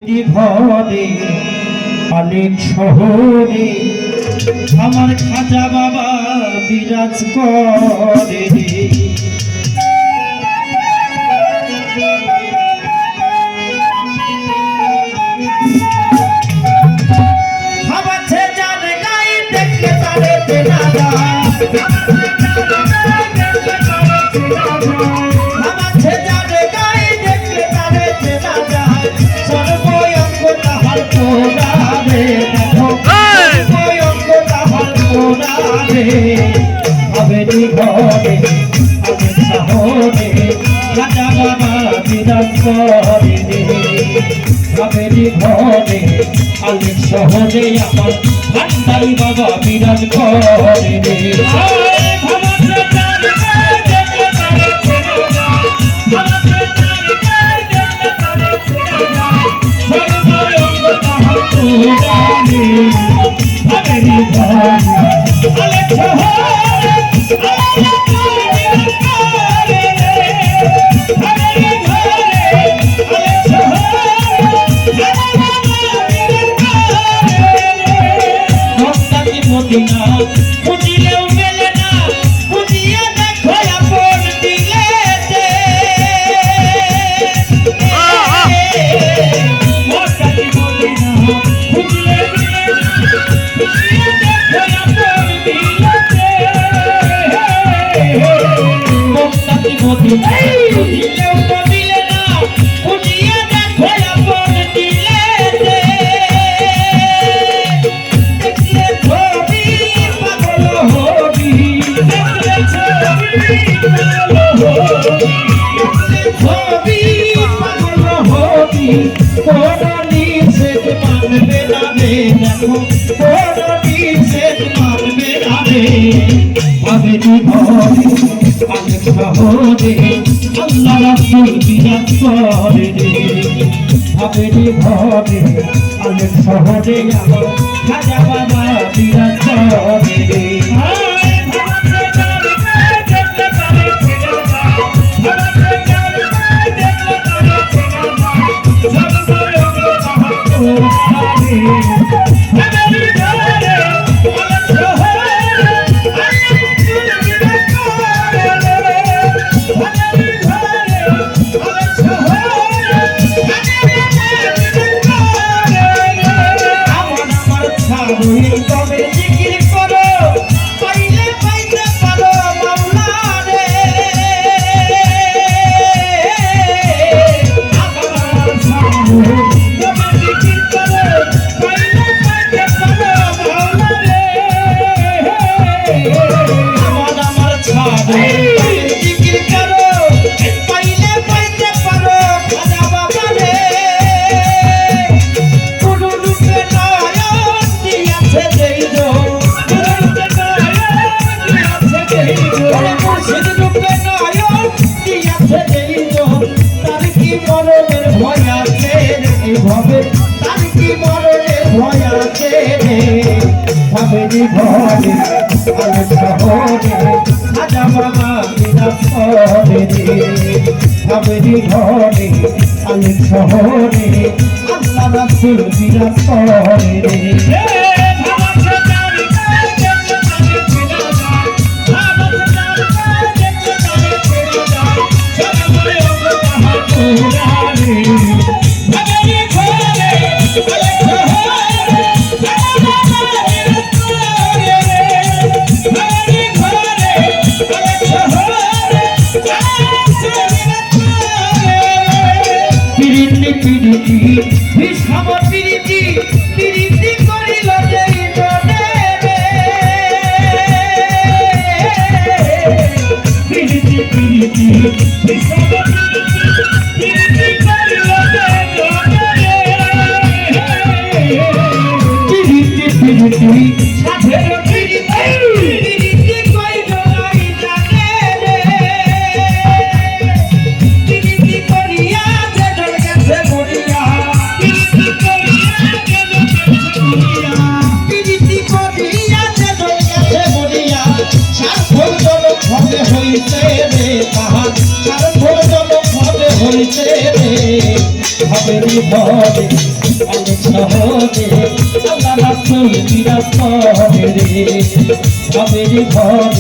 ঘরে অনেক শহরে আমার খাজা বাবা বিরাজ করে। আবেরি ঘরে আমি শহরে খাজা বাবা বিরাজ করে। আবেরি ঘরে আমি শহরে আমার ভান্ডারি বাবা বিরাজ করে। খুঁজিলেও মেলে না, খুঁজিয়ে দেখো আপন দিলেতে। মক্কাকে মদিনা খুঁজিলে মেলে না, খুঁজিয়ে দেখো আপন দিলেতে। মক্কাকে মদিনা খুঁজিলেও মেলে না, খুঁজিয়ে দেখো আপন দিলেতে। আবেরি ঘরে অনেক শহরে আল্লাহ রাসূল বিরাজ করে। আবেরি ঘরে অনেক শহরে আমার খাজা বাবা বিরাজ করে। আবেরি ঘরে অনেক শহরে খাজা বাবা বিরাজ করে। আবেরি ঘরে অনেক শহরে আল্লাহ রাসূল বিরাজ করে। ভাবেরি ভবে আলো শহরে আল্লাহ রাসূল বিরাজ করে রে ভাবেরি ভবে